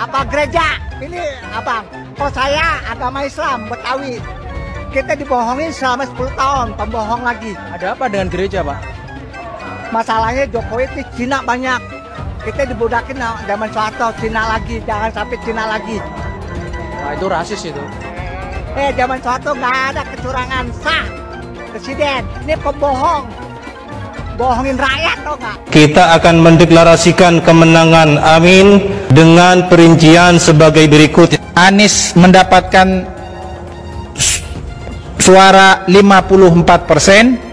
apa gereja? Ini abang, kok saya agama Islam Betawi. Kita dibohongin selama 10 tahun, pembohong lagi. Ada apa dengan gereja, Pak? Masalahnya Jokowi itu Cina banyak. Kita dibudakin zaman Soeharto, Cina lagi, jangan sampai Cina lagi. Nah, itu rasis itu. Zaman Soeharto nggak ada kecurangan sah. Presiden, ini pembohong. Bohongin rakyat, tau nggak? Kita akan mendeklarasikan kemenangan, amin, dengan perincian sebagai berikut. Anies mendapatkan suara 54%.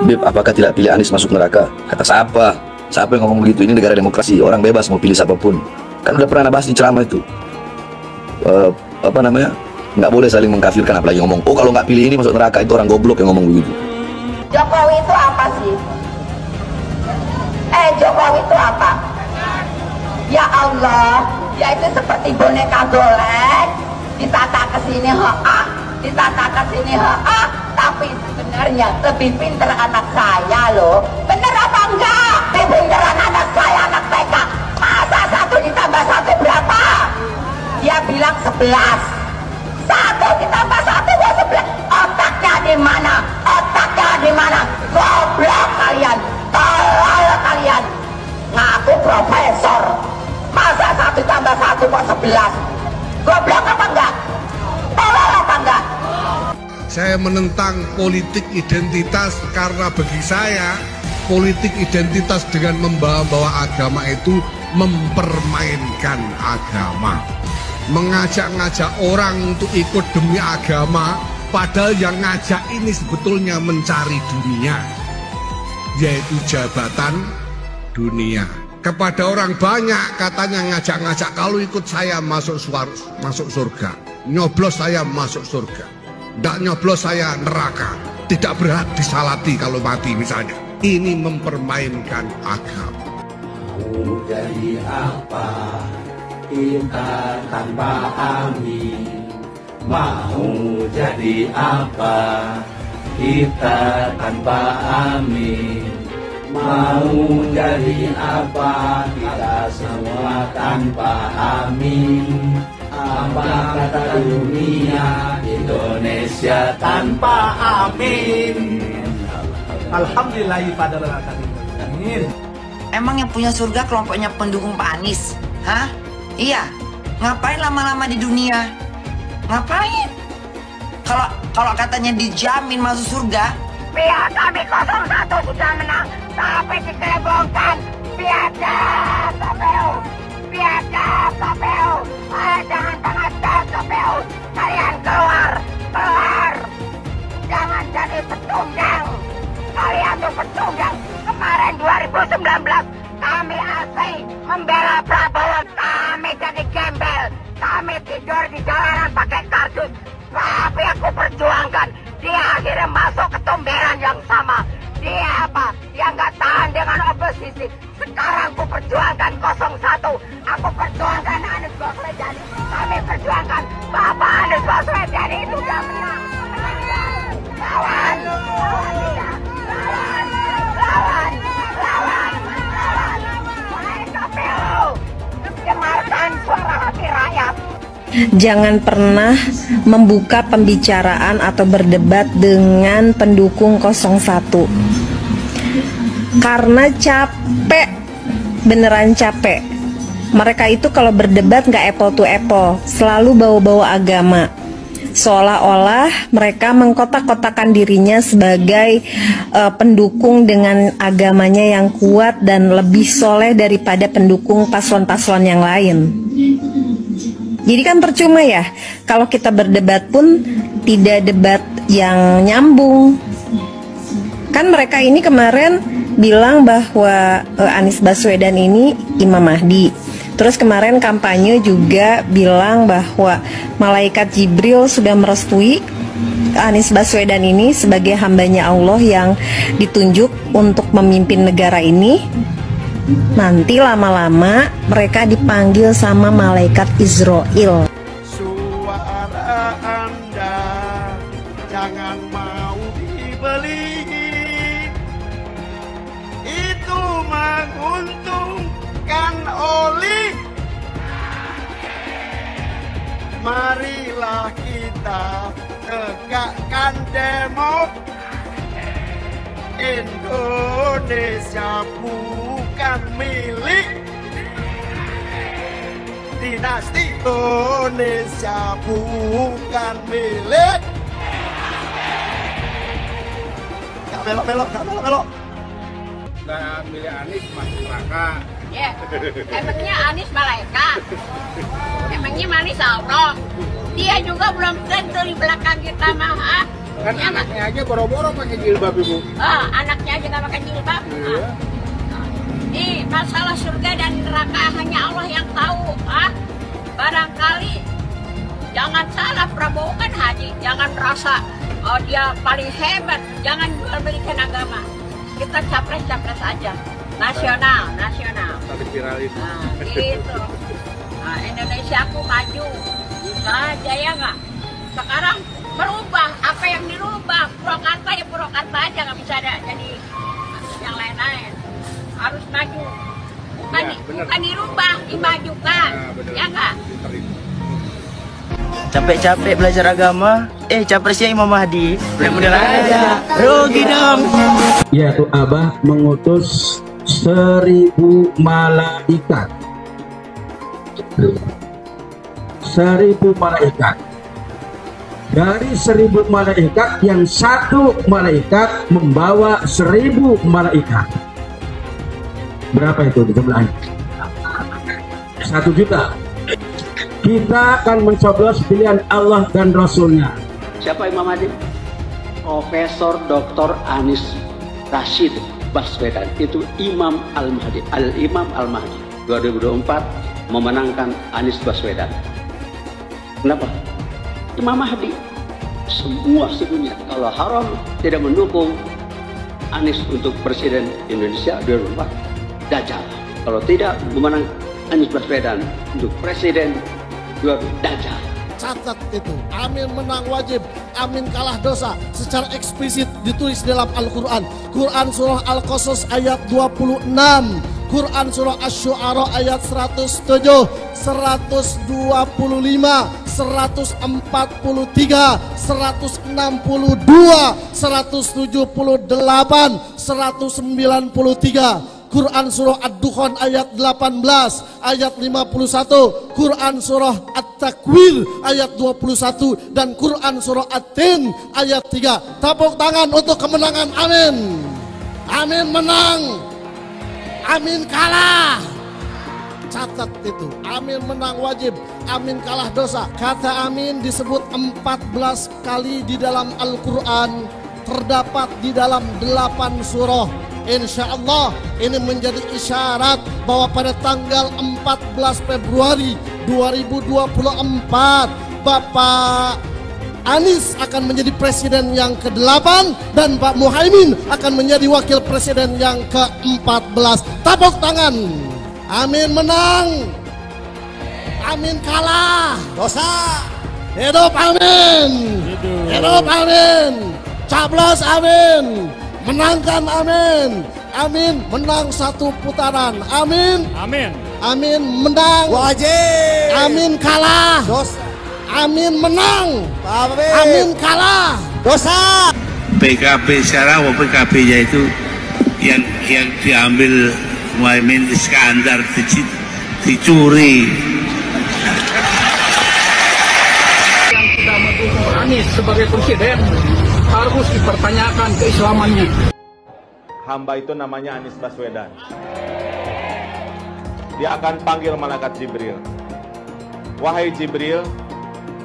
Beb, apakah tidak pilih Anies masuk neraka? Kata siapa? Siapa yang ngomong begitu? Ini negara demokrasi, orang bebas mau pilih siapapun. Kan udah pernah bahas di ceramah itu. Nggak boleh saling mengkafirkan, apalagi ngomong, oh kalau nggak pilih ini masuk neraka, itu orang goblok yang ngomong begitu. Jokowi itu apa sih? Jokowi itu apa? Ya Allah, dia itu seperti boneka golek, ditata ke sini ditata ke sini tapi sebenarnya lebih pinter anak saya loh. Bener apa enggak? Lebih pinteran anak saya, anak TK. Masa 1 ditambah 1 berapa? Dia bilang 11. 1 ditambah 1 buat 11. Otaknya di mana? Otaknya di mana? Goblok kalian, tolol kalian. Ngaku profesor. Masa 1 tambah 1 buat 11? Goblok apa enggak? Tolol apa enggak? Saya menentang politik identitas karena bagi saya politik identitas dengan membawa-bawa agama itu mempermainkan agama. Mengajak-ngajak orang untuk ikut demi agama, padahal yang ngajak ini sebetulnya mencari dunia, yaitu jabatan dunia. Kepada orang banyak katanya ngajak-ngajak, kalau ikut saya masuk surga, nyoblos saya masuk surga. Tidak nyoblos saya neraka, tidak berhak disalati kalau mati misalnya. Ini mempermainkan agama. Mau jadi apa kita tanpa amin? Mau jadi apa kita tanpa amin? Mau jadi apa kita semua tanpa amin? Apa kata dunia Indonesia tanpa amin? Alhamdulillahirrahmanirrahim. Emang yang punya surga kelompoknya pendukung Pak Anies? Hah? Iya. Ngapain lama-lama di dunia? Ngapain? Kalau katanya dijamin masuk surga, pihak kami 01 sudah menang, tapi dikelebongkan. Biadab KPU, biadab KPU. Jangan pengatas KPU, kalian keluar. Jangan jadi pecundang. Kalian tuh pecundang. Kemarin 2019 kami asli membela Prabowo, kami jadi gembel, kami tidur di jalanan pakai kardus. Tapi aku perjuangkan, dia akhirnya masuk ke tumberan yang sama. Dia apa? Dia nggak tahan dengan oposisi. Sekarang aku perjuangkan 01. Aku perjuangkan Anies Baswedan. Kami perjuangkan Bapak Anies Baswedan itu udah menang. Lawan dia. Lawan. KPU. Dengarkan suara hati rakyat. Jangan pernah membuka pembicaraan atau berdebat dengan pendukung 01 karena capek, beneran capek. Mereka itu kalau berdebat nggak apple to apple, selalu bawa-bawa agama, seolah-olah mereka mengkotak-kotakan dirinya sebagai pendukung dengan agamanya yang kuat dan lebih soleh daripada pendukung paslon-paslon yang lain. Jadi kan percuma ya, kalau kita berdebat pun tidak debat yang nyambung. Kan mereka ini kemarin bilang bahwa Anies Baswedan ini Imam Mahdi. Terus kemarin kampanye juga bilang bahwa malaikat Jibril sudah merestui Anies Baswedan ini sebagai hambanya Allah yang ditunjuk untuk memimpin negara ini. Nanti lama-lama mereka dipanggil sama malaikat Israel. Suara Anda jangan mau dibeli, itu menguntungkan oli. Marilah kita tegakkan demo. Indonesia bukan milik dinasti. Indonesia bukan milik. Gak belok-belok, gak belok-belok. Udah milih Anies masuk neraka. Ya, emangnya Anies malaikat? Emangnya Anies Allah? Dia juga belum tentu di belakang kita mah. Kan ya, anaknya aja boro-boro pakai jilbab, Ibu. Anaknya aja nggak pakai jilbab. Iya. Nih, masalah surga dan neraka hanya Allah yang tahu. Barangkali jangan salah, Prabowo kan haji. Jangan merasa dia paling hebat. Jangan jual-belikan agama. Kita capres-capres aja. Nasional. Tapi viralin. Gitu. Indonesia aku maju. Bisa aja ya nggak? Sekarang berubah, apa yang dirubah? Purwakarta ya Purwakarta aja, nggak bisa ada jadi yang lain-lain. Harus maju. Bukan dirubah, dimajukan. Ya nggak? Capek-capek belajar agama, capresnya Imam Mahdi. Bener aja, rugi dong. Yaitu Abah mengutus 1000 malaikat. 1000 malaikat. Dari 1000 malaikat, yang satu malaikat membawa 1000 malaikat. Berapa itu di jumlahnya? 1 juta. Kita akan mencoblos pilihan Allah dan Rasulnya. Siapa Imam Mahdi? Profesor Dr. Anies Rashid Baswedan. Itu Imam Al-Mahdi. Al-Imam Al-Mahdi 2024 memenangkan Anies Baswedan. Kenapa? Imam Mahdi semua sedunia kalau haram tidak mendukung Anies untuk Presiden Indonesia 2024, Dajjal. Kalau tidak memenang Anies Baswedan untuk Presiden 2024, Dajjal. Catat itu, amin menang wajib, amin kalah dosa. Secara eksplisit ditulis dalam Al-Quran. Quran surah Al-Qasas ayat 26, Quran surah Asy-Syu'ara ayat 107, 125, 143, 162, 178, 193. Quran surah Ad-Dukhan ayat 18, ayat 51, Quran surah At-Takwir ayat 21, dan Quran surah At-Tin ayat 3. Tepuk tangan untuk kemenangan amin. Amin menang, amin kalah. Catat itu, amin menang wajib, amin kalah dosa. Kata amin disebut 14 kali di dalam Al-Quran, terdapat di dalam 8 surah. Insya Allah ini menjadi isyarat bahwa pada tanggal 14 Februari 2024 Bapak Anies akan menjadi presiden yang ke-8 dan Pak Muhaimin akan menjadi wakil presiden yang ke-14. Tepuk tangan. Amin menang, amin kalah dosa. Hidup amin, hidup amin, caplos amin, menangkan amin, amin menang 1 putaran, amin, amin menang wajib, amin kalah dosa, amin menang, amin kalah dosa. PKB sekarang, PKB-nya itu yang diambil Muhaimin Iskandar dicuri. Yang sudah mendukung Anies sebagai presiden harus dipertanyakan keislamannya. Hamba itu namanya Anies Baswedan. Dia akan panggil malaikat Jibril. Wahai Jibril,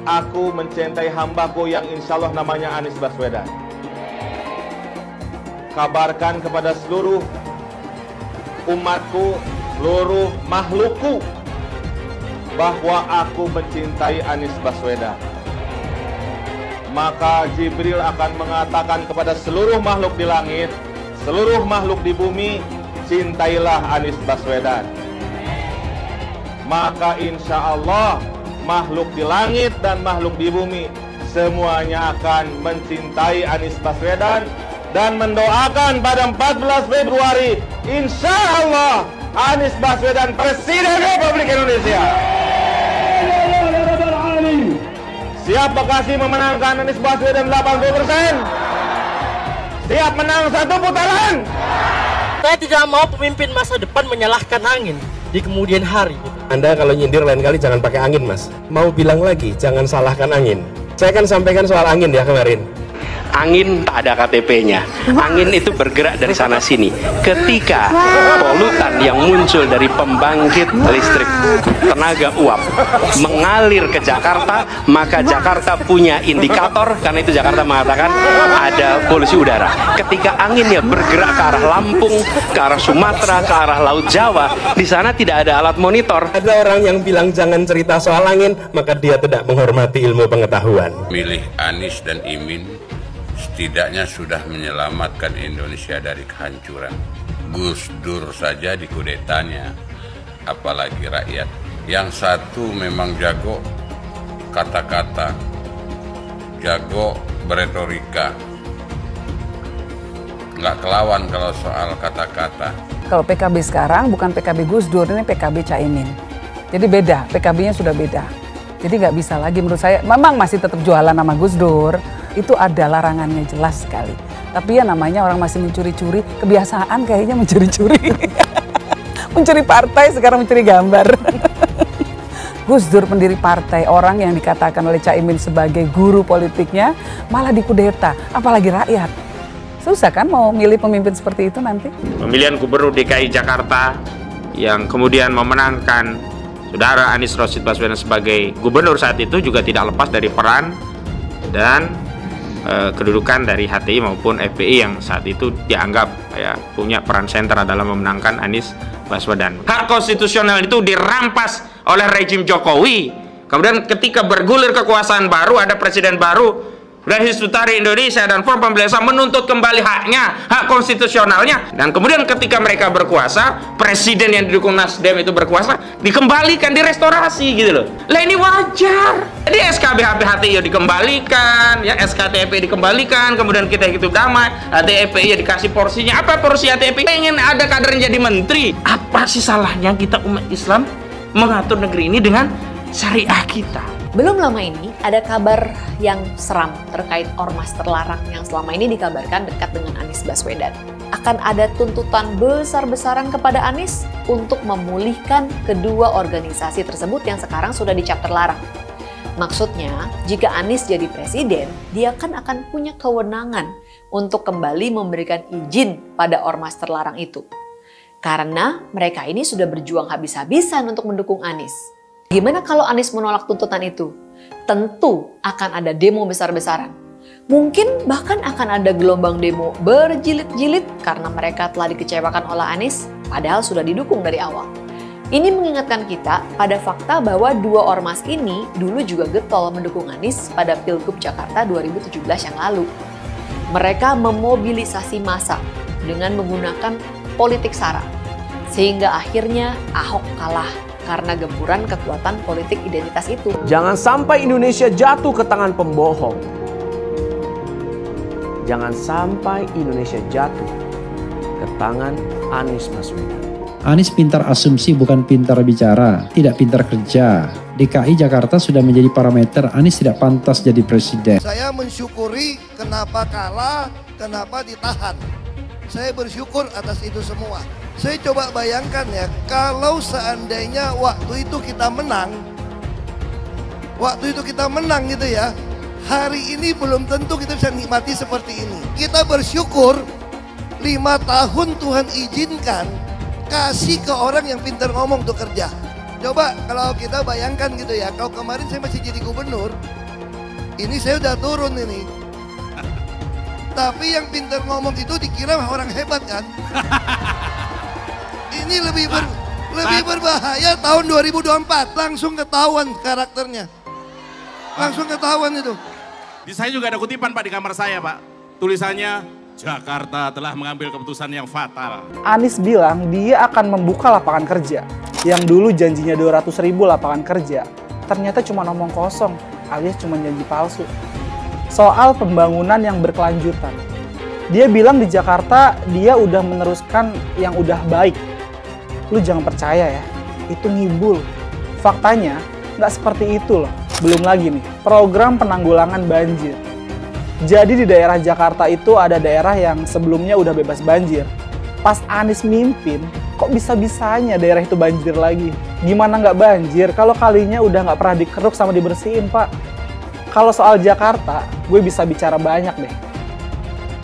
aku mencintai hambaku yang insya Allah namanya Anies Baswedan. Kabarkan kepada seluruh umatku, seluruh makhlukku, bahwa aku mencintai Anies Baswedan, maka Jibril akan mengatakan kepada seluruh makhluk di langit, seluruh makhluk di bumi, cintailah Anies Baswedan. Maka insya Allah makhluk di langit dan makhluk di bumi semuanya akan mencintai Anies Baswedan dan mendoakan pada 14 Februari insya Allah Anies Baswedan Presiden Republik Indonesia. Siap Bekasi memenangkan Anies Baswedan 80%? Siap menang satu putaran? Saya tidak mau pemimpin masa depan menyalahkan angin di kemudian hari. Anda kalau nyindir lain kali jangan pakai angin, Mas. Mau bilang lagi, jangan salahkan angin. Saya kan sampaikan soal angin ya kemarin. Angin tak ada KTP-nya. Angin itu bergerak dari sana sini. Ketika polutan yang muncul dari pembangkit listrik tenaga uap mengalir ke Jakarta, maka Jakarta punya indikator, karena itu Jakarta mengatakan ada polusi udara. Ketika anginnya bergerak ke arah Lampung, ke arah Sumatera, ke arah Laut Jawa, di sana tidak ada alat monitor. Ada orang yang bilang jangan cerita soal angin, maka dia tidak menghormati ilmu pengetahuan. Milih Anies dan Imin setidaknya sudah menyelamatkan Indonesia dari kehancuran. Gus Dur saja dikudetanya, apalagi rakyat. Yang satu memang jago kata-kata, jago beretorika, nggak kelawan kalau soal kata-kata. Kalau PKB sekarang bukan PKB Gus Dur, ini PKB Caimin. Jadi beda, PKB-nya sudah beda. Jadi nggak bisa lagi menurut saya, memang masih tetap jualan nama Gus Dur, itu ada larangannya jelas sekali. Tapi ya namanya orang masih mencuri-curi, kebiasaan kayaknya mencuri-curi. Mencuri partai, sekarang mencuri gambar. Gus Dur pendiri partai, orang yang dikatakan oleh Caimin sebagai guru politiknya, malah dikudeta, apalagi rakyat. Susah kan mau milih pemimpin seperti itu nanti? Pemilihan Gubernur DKI Jakarta yang kemudian memenangkan Saudara Anies Rashid Baswedan sebagai gubernur saat itu juga tidak lepas dari peran dan kedudukan dari HTI maupun FPI yang saat itu dianggap punya peran sentral dalam memenangkan Anies Baswedan. Hak konstitusional itu dirampas oleh rejim Jokowi. Kemudian ketika bergulir kekuasaan baru, ada presiden baru, dan Hizbut Tahrir Indonesia dan Front Pembela Islam menuntut kembali haknya, hak konstitusionalnya. Dan kemudian ketika mereka berkuasa, presiden yang didukung Nasdem itu berkuasa, dikembalikan, direstorasi gitu loh. Lah ini wajar. Jadi SKB HTI dikembalikan, ya SKTP dikembalikan, kemudian kita hidup damai, HTI dikasih porsinya. Apa porsi HTI? Pengen ada kadernya jadi menteri. Apa sih salahnya kita umat Islam mengatur negeri ini dengan syariah kita? Belum lama ini ada kabar yang seram terkait ormas terlarang yang selama ini dikabarkan dekat dengan Anies Baswedan. Akan ada tuntutan besar-besaran kepada Anies untuk memulihkan kedua organisasi tersebut yang sekarang sudah dicap terlarang. Maksudnya, jika Anies jadi presiden, dia kan akan punya kewenangan untuk kembali memberikan izin pada ormas terlarang itu. Karena mereka ini sudah berjuang habis-habisan untuk mendukung Anies. Gimana kalau Anies menolak tuntutan itu? Tentu akan ada demo besar-besaran. Mungkin bahkan akan ada gelombang demo berjilid-jilid karena mereka telah dikecewakan oleh Anies, padahal sudah didukung dari awal. Ini mengingatkan kita pada fakta bahwa dua ormas ini dulu juga getol mendukung Anies pada Pilgub Jakarta 2017 yang lalu. Mereka memobilisasi massa dengan menggunakan politik sara, sehingga akhirnya Ahok kalah karena gempuran kekuatan politik identitas itu. Jangan sampai Indonesia jatuh ke tangan pembohong. Jangan sampai Indonesia jatuh ke tangan Anies Baswedan. Anies pintar asumsi bukan pintar bicara, tidak pintar kerja. DKI Jakarta sudah menjadi parameter Anies tidak pantas jadi presiden. Saya mensyukuri kenapa kalah, kenapa ditahan. Saya bersyukur atas itu semua. Saya coba bayangkan ya, kalau seandainya waktu itu kita menang gitu ya, hari ini belum tentu kita bisa nikmati seperti ini. Kita bersyukur 5 tahun Tuhan izinkan, kasih ke orang yang pintar ngomong untuk kerja. Coba kalau kita bayangkan gitu ya, kalau kemarin saya masih jadi gubernur, ini saya udah turun ini. Tapi yang pintar ngomong itu dikira orang hebat kan? Ini Lebih berbahaya tahun 2024. Langsung ketahuan karakternya. Langsung ketahuan itu. Di saya juga ada kutipan Pak di kamar saya Pak. Tulisannya, Jakarta telah mengambil keputusan yang fatal. Anies bilang dia akan membuka lapangan kerja. Yang dulu janjinya 200.000 lapangan kerja. Ternyata cuma omong kosong, alias cuma janji palsu. Soal pembangunan yang berkelanjutan. Dia bilang di Jakarta dia udah meneruskan yang udah baik. Lu jangan percaya ya, itu ngibul. Faktanya nggak seperti itu loh. Belum lagi nih, program penanggulangan banjir. Jadi di daerah Jakarta itu ada daerah yang sebelumnya udah bebas banjir. Pas Anies mimpin, kok bisa-bisanya daerah itu banjir lagi? Gimana nggak banjir kalau kalinya udah nggak pernah dikeruk sama dibersihin, Pak? Kalau soal Jakarta, gue bisa bicara banyak deh.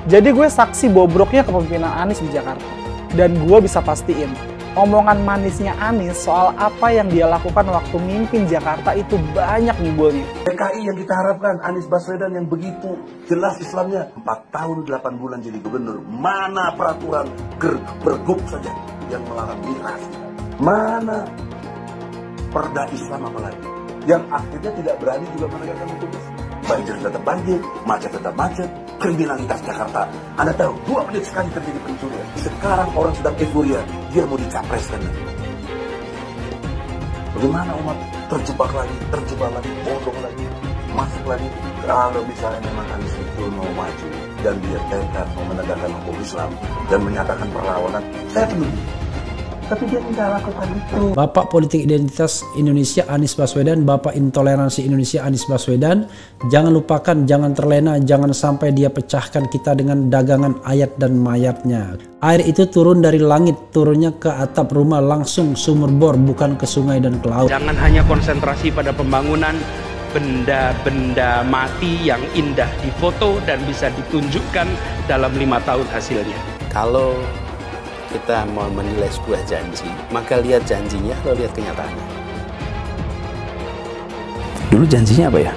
Jadi gue saksi bobroknya kepemimpinan Anies di Jakarta. Dan gue bisa pastiin, omongan manisnya Anies soal apa yang dia lakukan waktu mimpin Jakarta itu banyak ngibulnya. PKI yang kita harapkan, Anies Baswedan yang begitu jelas Islamnya. 4 tahun 8 bulan jadi gubernur. Mana peraturan pergub saja yang melarang migrasi? Mana perda Islam apalagi? Yang akhirnya tidak berani juga menegakkan hukum Islam. Banjir tetap banjir, macet tetap macet, kriminalitas Jakarta. Anda tahu, 2 menit sekali terjadi pencurian. Sekarang orang sedang euforia, dia mau dicapreskan. Bagaimana umat terjebak lagi, bodoh lagi, masuk lagi. Kalau misalnya memang Anies itu mau maju dan dia tekad mau menegakkan hukum Islam dan menyatakan perlawanan, saya penuh. Tapi dia tidak lakukan itu. Bapak Politik Identitas Indonesia Anies Baswedan, Bapak Intoleransi Indonesia Anies Baswedan. Jangan lupakan, jangan terlena, jangan sampai dia pecahkan kita dengan dagangan ayat dan mayatnya. Air itu turun dari langit, turunnya ke atap rumah langsung sumur bor, bukan ke sungai dan ke laut. Jangan hanya konsentrasi pada pembangunan benda-benda mati yang indah difoto dan bisa ditunjukkan dalam 5 tahun hasilnya. Kalau kita mau menilai sebuah janji, maka lihat janjinya, lalu lihat kenyataannya. Dulu janjinya apa ya?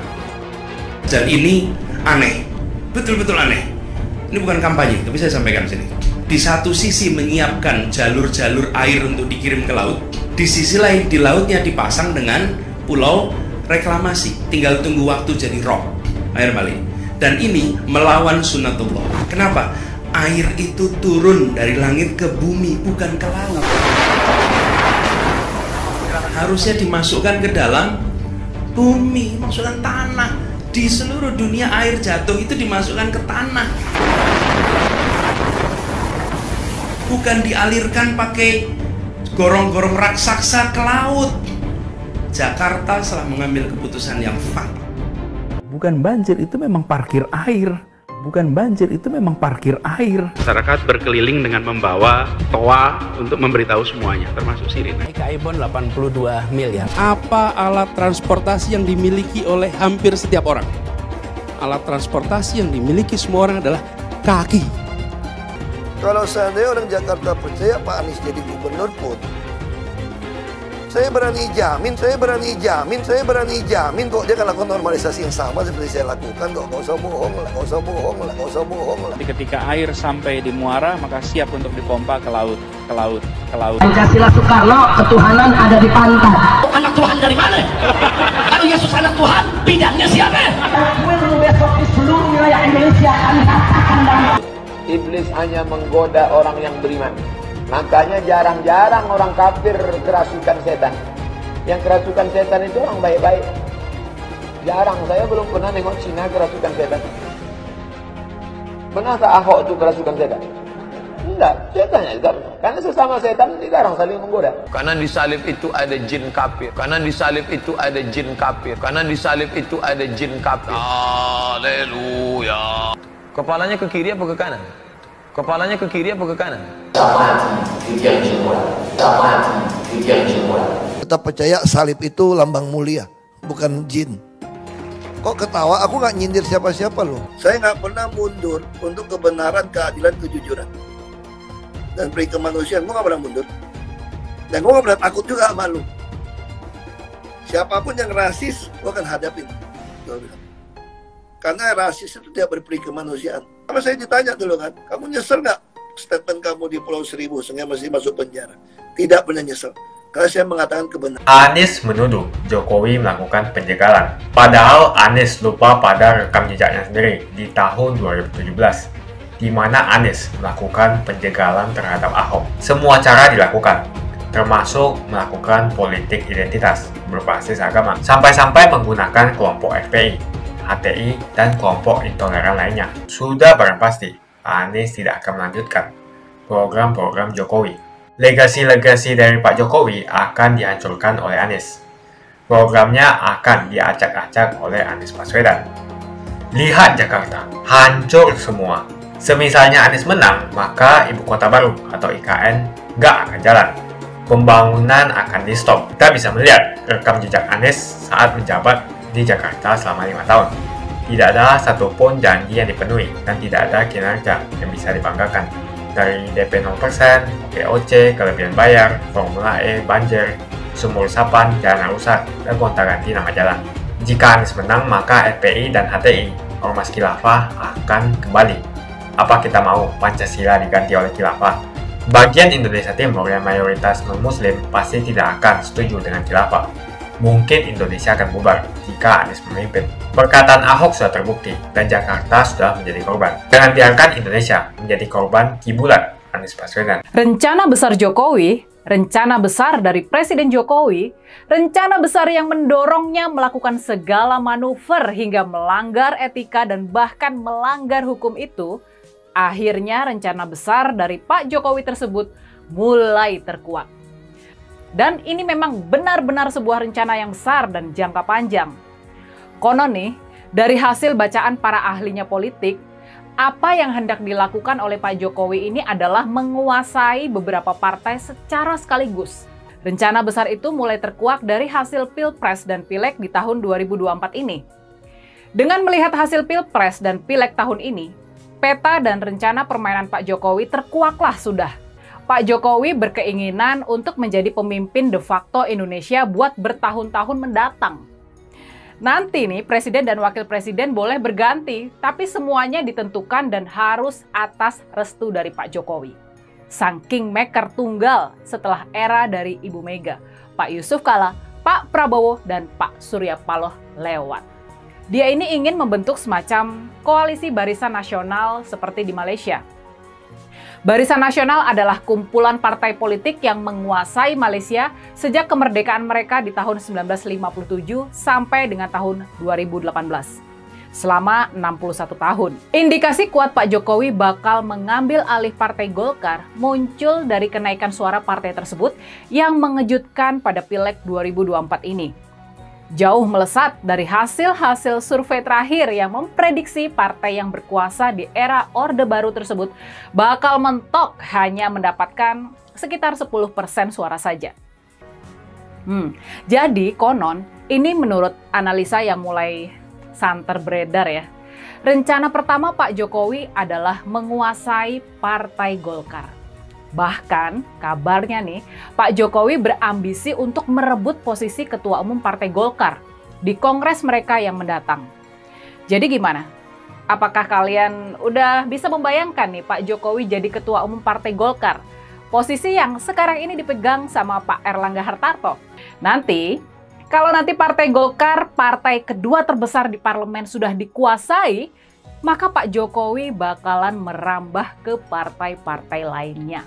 Dan ini aneh, betul-betul aneh. Ini bukan kampanye, tapi saya sampaikan sini. Di satu sisi menyiapkan jalur-jalur air untuk dikirim ke laut, di sisi lain di lautnya dipasang dengan pulau reklamasi, tinggal tunggu waktu jadi rob, air balik. Dan ini melawan sunatullah. Kenapa? Air itu turun dari langit ke bumi, bukan ke laut. Harusnya dimasukkan ke dalam bumi, masukkan tanah. Di seluruh dunia air jatuh itu dimasukkan ke tanah. Bukan dialirkan pakai gorong-gorong raksasa ke laut. Jakarta telah mengambil keputusan yang fatal. Bukan banjir, itu memang parkir air. Bukan banjir, itu memang parkir air. Masyarakat berkeliling dengan membawa toa untuk memberitahu semuanya, termasuk sirine. iPhone 82 miliar. Apa alat transportasi yang dimiliki oleh hampir setiap orang? Alat transportasi yang dimiliki semua orang adalah kaki. Kalau seandainya orang Jakarta percaya Pak Anies jadi gubernur pun, saya berani jamin kok dia akan lakukan normalisasi yang sama seperti saya lakukan kok. Gak usah bohong lah. Ketika air sampai di muara, maka siap untuk dipompa ke laut. Pancasila Soekarno, ketuhanan ada di pantai. Anak Tuhan dari mana? Kalau Yesus anak Tuhan, bidangnya siapa? Besok di seluruh wilayah Indonesia akan katakan damai. Iblis hanya menggoda orang yang beriman. Makanya jarang-jarang orang kafir kerasukan setan. Yang kerasukan setan itu orang baik-baik. Jarang, saya belum pernah nengok Cina kerasukan setan. Pernahkah Ahok itu kerasukan setan? Enggak, setannya juga. Karena sesama setan jarang saling menggoda. Karena di salib itu ada jin kafir. Haleluya. Kepalanya ke kiri apa ke kanan? Kita percaya salib itu lambang mulia, bukan jin. Kok ketawa? Aku nggak nyindir siapa-siapa loh. Saya nggak pernah mundur untuk kebenaran, keadilan, kejujuran dan peri kemanusiaan. Gue nggak pernah mundur. Dan gue nggak pernah takut juga sama lu. Siapapun yang rasis, gue akan hadapin. Gue bilang. Karena rasis itu tidak berperi kemanusiaan. Kalau saya ditanya dulu kan, kamu nyesel nggak statement kamu di Pulau Seribu sehingga masih masuk penjara? Tidak pernah nyesel. Kalau saya mengatakan kebenaran. Anies menuduh Jokowi melakukan penjagalan. Padahal Anies lupa pada rekam jejaknya sendiri di tahun 2017, di mana Anies melakukan penjagalan terhadap Ahok. Semua cara dilakukan, termasuk melakukan politik identitas berbasis agama, sampai-sampai menggunakan kelompok FPI, HTI, dan kelompok intoleran lainnya. Sudah barang pasti, Anies tidak akan melanjutkan program-program Jokowi. Legasi-legasi dari Pak Jokowi akan dihancurkan oleh Anies. Programnya akan diacak-acak oleh Anies Baswedan. Lihat Jakarta, hancur semua. Semisalnya Anies menang, maka Ibu Kota Baru atau IKN nggak akan jalan. Pembangunan akan di-stop. Kita bisa melihat rekam jejak Anies saat menjabat di Jakarta selama 5 tahun. Tidak ada satupun janji yang dipenuhi dan tidak ada kinerja yang bisa dibanggakan. Dari DP 0%, GOC, kelebihan bayar, Formula E, banjir, sumur resapan, jalan rusak, dan gonta-ganti nama jalan. Jika Anies menang, maka FPI dan HTI, Ormas Khilafah, akan kembali. Apa kita mau Pancasila diganti oleh Khilafah? Bagian Indonesia Timur yang mayoritas non-Muslim pasti tidak akan setuju dengan Khilafah. Mungkin Indonesia akan bubar jika Anies memimpin. Perkataan Ahok sudah terbukti dan Jakarta sudah menjadi korban. Jangan biarkan Indonesia menjadi korban kibulan Anies Baswedan. Rencana besar Jokowi, rencana besar dari Presiden Jokowi, rencana besar yang mendorongnya melakukan segala manuver hingga melanggar etika dan bahkan melanggar hukum itu, akhirnya rencana besar dari Pak Jokowi tersebut mulai terkuak. Dan ini memang benar-benar sebuah rencana yang besar dan jangka panjang. Konon nih, dari hasil bacaan para ahlinya politik, apa yang hendak dilakukan oleh Pak Jokowi ini adalah menguasai beberapa partai secara sekaligus. Rencana besar itu mulai terkuak dari hasil Pilpres dan Pileg di tahun 2024 ini. Dengan melihat hasil Pilpres dan Pileg tahun ini, peta dan rencana permainan Pak Jokowi terkuaklah sudah. Pak Jokowi berkeinginan untuk menjadi pemimpin de facto Indonesia buat bertahun-tahun mendatang. Nanti nih presiden dan wakil presiden boleh berganti, tapi semuanya ditentukan dan harus atas restu dari Pak Jokowi. Sang kingmaker tunggal setelah era dari Ibu Mega, Pak Yusuf Kala, Pak Prabowo, dan Pak Surya Paloh lewat. Dia ini ingin membentuk semacam koalisi barisan nasional seperti di Malaysia. Barisan Nasional adalah kumpulan partai politik yang menguasai Malaysia sejak kemerdekaan mereka di tahun 1957 sampai dengan tahun 2018. Selama 61 tahun. Indikasi kuat Pak Jokowi bakal mengambil alih Partai Golkar muncul dari kenaikan suara partai tersebut yang mengejutkan pada Pileg 2024 ini. Jauh melesat dari hasil-hasil survei terakhir yang memprediksi partai yang berkuasa di era Orde Baru tersebut bakal mentok hanya mendapatkan sekitar 10% suara saja. Jadi konon, ini menurut analisa yang mulai santer beredar ya. Rencana pertama Pak Jokowi adalah menguasai Partai Golkar. Bahkan kabarnya nih, Pak Jokowi berambisi untuk merebut posisi Ketua Umum Partai Golkar di kongres mereka yang mendatang. Jadi gimana? Apakah kalian udah bisa membayangkan nih Pak Jokowi jadi Ketua Umum Partai Golkar? Posisi yang sekarang ini dipegang sama Pak Erlangga Hartarto. Nanti, kalau nanti Partai Golkar, partai kedua terbesar di parlemen sudah dikuasai, maka Pak Jokowi bakalan merambah ke partai-partai lainnya.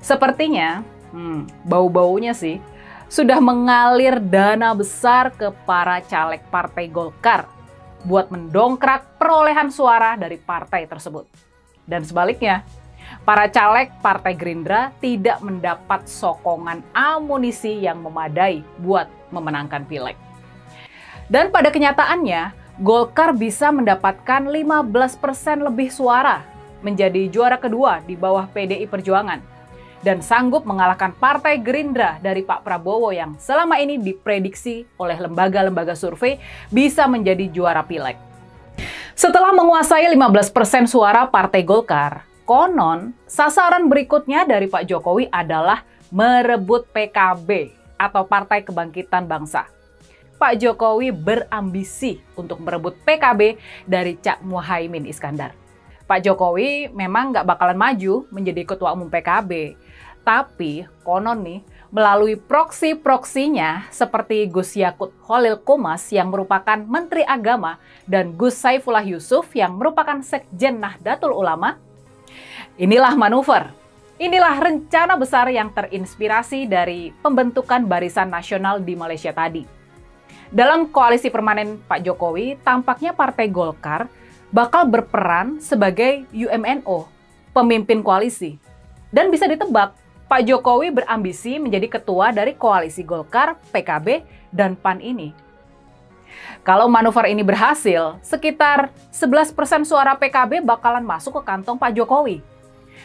Sepertinya, bau-baunya sih, sudah mengalir dana besar ke para caleg Partai Golkar buat mendongkrak perolehan suara dari partai tersebut. Dan sebaliknya, para caleg Partai Gerindra tidak mendapat sokongan amunisi yang memadai buat memenangkan Pileg. Dan pada kenyataannya, Golkar bisa mendapatkan 15% lebih suara, menjadi juara kedua di bawah PDI Perjuangan. Dan sanggup mengalahkan Partai Gerindra dari Pak Prabowo yang selama ini diprediksi oleh lembaga-lembaga survei bisa menjadi juara Pileg. Setelah menguasai 15% suara Partai Golkar, konon sasaran berikutnya dari Pak Jokowi adalah merebut PKB atau Partai Kebangkitan Bangsa. Pak Jokowi berambisi untuk merebut PKB dari Cak Muhaimin Iskandar. Pak Jokowi memang nggak bakalan maju menjadi Ketua Umum PKB. Tapi konon nih, melalui proksi-proksinya seperti Gus Yakut Khalil Qomas yang merupakan Menteri Agama dan Gus Saifullah Yusuf yang merupakan Sekjen Nahdlatul Ulama. Inilah manuver, inilah rencana besar yang terinspirasi dari pembentukan Barisan Nasional di Malaysia tadi. Dalam koalisi permanen Pak Jokowi, tampaknya Partai Golkar bakal berperan sebagai UMNO, pemimpin koalisi. Dan bisa ditebak, Pak Jokowi berambisi menjadi ketua dari koalisi Golkar, PKB, dan PAN ini. Kalau manuver ini berhasil, sekitar 11% suara PKB bakalan masuk ke kantong Pak Jokowi.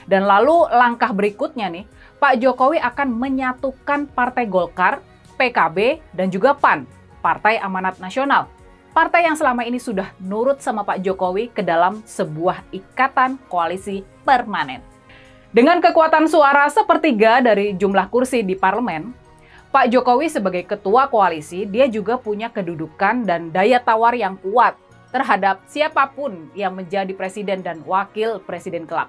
Dan lalu langkah berikutnya nih, Pak Jokowi akan menyatukan Partai Golkar, PKB, dan juga PAN, Partai Amanat Nasional. Partai yang selama ini sudah nurut sama Pak Jokowi ke dalam sebuah ikatan koalisi permanen. Dengan kekuatan suara sepertiga dari jumlah kursi di parlemen, Pak Jokowi sebagai ketua koalisi, dia juga punya kedudukan dan daya tawar yang kuat terhadap siapapun yang menjadi presiden dan wakil presiden kelak.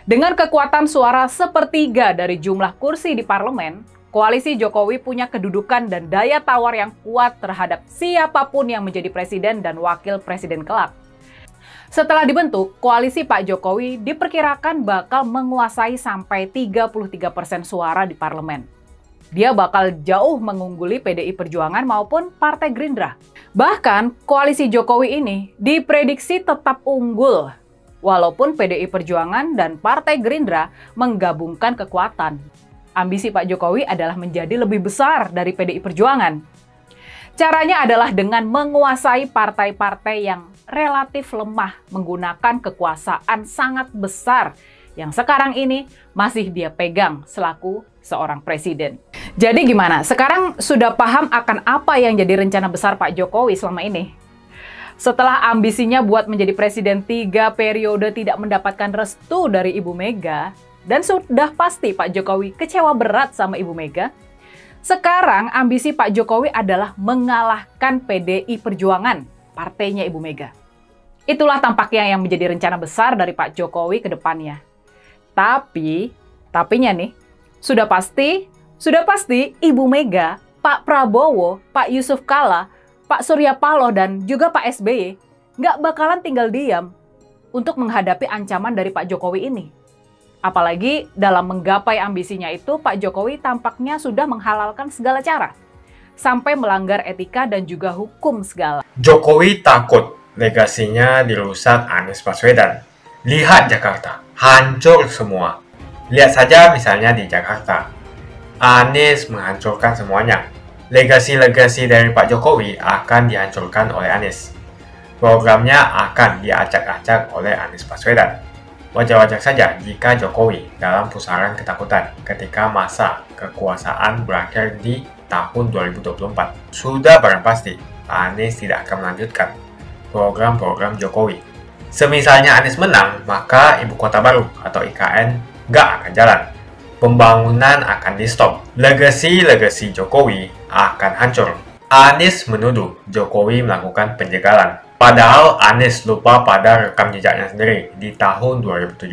Dengan kekuatan suara sepertiga dari jumlah kursi di parlemen, koalisi Jokowi punya kedudukan dan daya tawar yang kuat terhadap siapapun yang menjadi presiden dan wakil presiden kelak. Setelah dibentuk, koalisi Pak Jokowi diperkirakan bakal menguasai sampai 33% suara di parlemen. Dia bakal jauh mengungguli PDI Perjuangan maupun Partai Gerindra. Bahkan, koalisi Jokowi ini diprediksi tetap unggul, walaupun PDI Perjuangan dan Partai Gerindra menggabungkan kekuatan. Ambisi Pak Jokowi adalah menjadi lebih besar dari PDI Perjuangan. Caranya adalah dengan menguasai partai-partai yang relatif lemah menggunakan kekuasaan sangat besar yang sekarang ini masih dia pegang selaku seorang presiden. Jadi gimana? Sekarang sudah paham akan apa yang jadi rencana besar Pak Jokowi selama ini? Setelah ambisinya buat menjadi presiden 3 periode tidak mendapatkan restu dari Ibu Mega, dan sudah pasti Pak Jokowi kecewa berat sama Ibu Mega, sekarang ambisi Pak Jokowi adalah mengalahkan PDI Perjuangan, partainya Ibu Mega. Itulah tampaknya yang menjadi rencana besar dari Pak Jokowi ke depannya. Tapinya nih, sudah pasti Ibu Mega, Pak Prabowo, Pak Yusuf Kalla, Pak Surya Paloh, dan juga Pak SBY nggak bakalan tinggal diam untuk menghadapi ancaman dari Pak Jokowi ini. Apalagi dalam menggapai ambisinya itu, Pak Jokowi tampaknya sudah menghalalkan segala cara, sampai melanggar etika dan juga hukum segala. Jokowi takut legasinya dirusak Anies Baswedan. Lihat Jakarta, hancur semua. Lihat saja misalnya di Jakarta. Anies menghancurkan semuanya. Legasi-legasi dari Pak Jokowi akan dihancurkan oleh Anies. Programnya akan diacak-acak oleh Anies Baswedan. Wajar-wajar saja jika Jokowi dalam pusaran ketakutan ketika masa kekuasaan berakhir di tahun 2024. Sudah barang pasti, Anies tidak akan melanjutkan program-program Jokowi. Semisalnya Anies menang, maka Ibu Kota Baru atau IKN nggak akan jalan. Pembangunan akan di-stop. Legasi-legasi Jokowi akan hancur. Anies menuduh Jokowi melakukan penjagalan. Padahal Anies lupa pada rekam jejaknya sendiri di tahun 2017,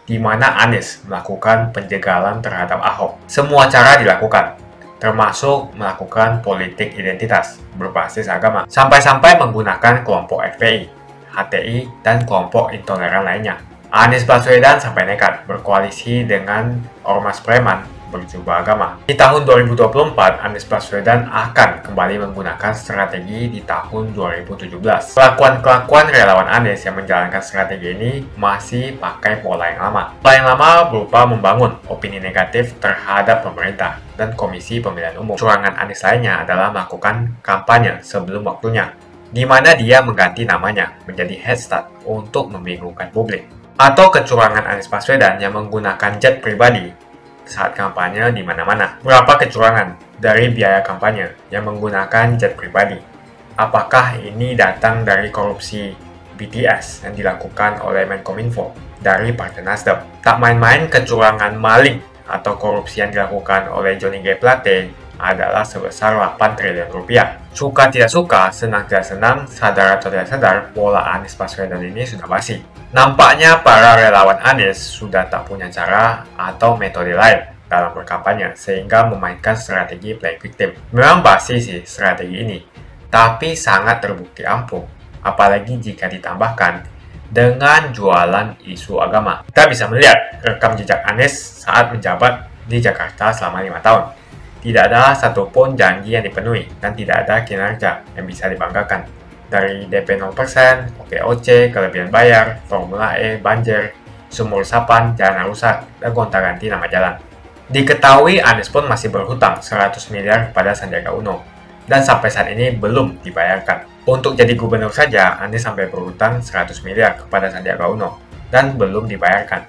di mana Anies melakukan penjagalan terhadap Ahok. Semua cara dilakukan, termasuk melakukan politik identitas berbasis agama, sampai-sampai menggunakan kelompok FPI, HTI, dan kelompok intoleran lainnya. Anies Baswedan sampai nekat berkoalisi dengan ormas preman berjubah agama. Di tahun 2024, Anies Baswedan akan kembali menggunakan strategi di tahun 2017. Kelakuan-kelakuan relawan Anies yang menjalankan strategi ini masih pakai pola yang lama. Pola yang lama berupa membangun opini negatif terhadap pemerintah dan Komisi Pemilihan Umum. Curangan Anies lainnya adalah melakukan kampanye sebelum waktunya, di mana dia mengganti namanya menjadi head start untuk membingungkan publik. Atau kecurangan Anies Baswedan yang menggunakan jet pribadi saat kampanye di mana-mana. Berapa kecurangan dari biaya kampanye yang menggunakan jet pribadi? Apakah ini datang dari korupsi BTS yang dilakukan oleh Menkominfo dari Partai Nasdem? Tak main-main kecurangan maling atau korupsi yang dilakukan oleh Johnny G. Plate adalah sebesar 8 triliun rupiah. Suka tidak suka, senang tidak senang, sadar atau tidak sadar, pola Anies Baswedan ini sudah basi. Nampaknya para relawan Anies sudah tak punya cara atau metode lain dalam berkampanye sehingga memainkan strategi playing victim. Memang basi sih strategi ini, tapi sangat terbukti ampuh, apalagi jika ditambahkan dengan jualan isu agama. Kita bisa melihat rekam jejak Anies saat menjabat di Jakarta selama 5 tahun. Tidak ada satupun janji yang dipenuhi dan tidak ada kinerja yang bisa dibanggakan. Dari DP 0%, OPOC, kelebihan bayar, Formula E, banjir, sumur resapan, jalan rusak, dan gonta-ganti nama jalan. Diketahui Anies pun masih berhutang 100 miliar kepada Sandiaga Uno, dan sampai saat ini belum dibayarkan. Untuk jadi gubernur saja, Anies sampai berhutang 100 miliar kepada Sandiaga Uno, dan belum dibayarkan.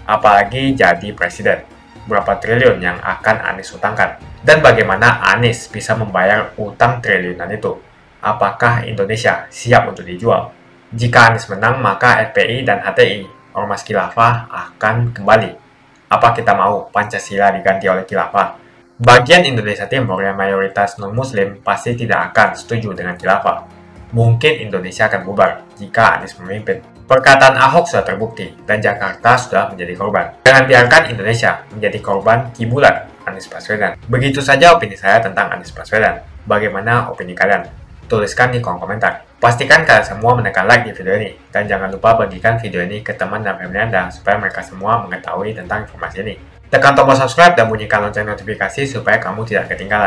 Apalagi jadi presiden, berapa triliun yang akan Anies hutangkan? Dan bagaimana Anies bisa membayar utang triliunan itu? Apakah Indonesia siap untuk dijual? Jika Anies menang, maka FPI dan HTI, Ormas Khilafah, akan kembali. Apa kita mau Pancasila diganti oleh Khilafah? Bagian Indonesia Timur yang mayoritas non-Muslim pasti tidak akan setuju dengan Khilafah. Mungkin Indonesia akan bubar jika Anies memimpin. Perkataan Ahok sudah terbukti dan Jakarta sudah menjadi korban. Jangan biarkan Indonesia menjadi korban kibulan Anies Baswedan. Begitu saja opini saya tentang Anies Baswedan. Bagaimana opini kalian? Tuliskan di kolom komentar. Pastikan kalian semua menekan like di video ini. Dan jangan lupa bagikan video ini ke teman dan family Anda supaya mereka semua mengetahui tentang informasi ini. Tekan tombol subscribe dan bunyikan lonceng notifikasi supaya kamu tidak ketinggalan.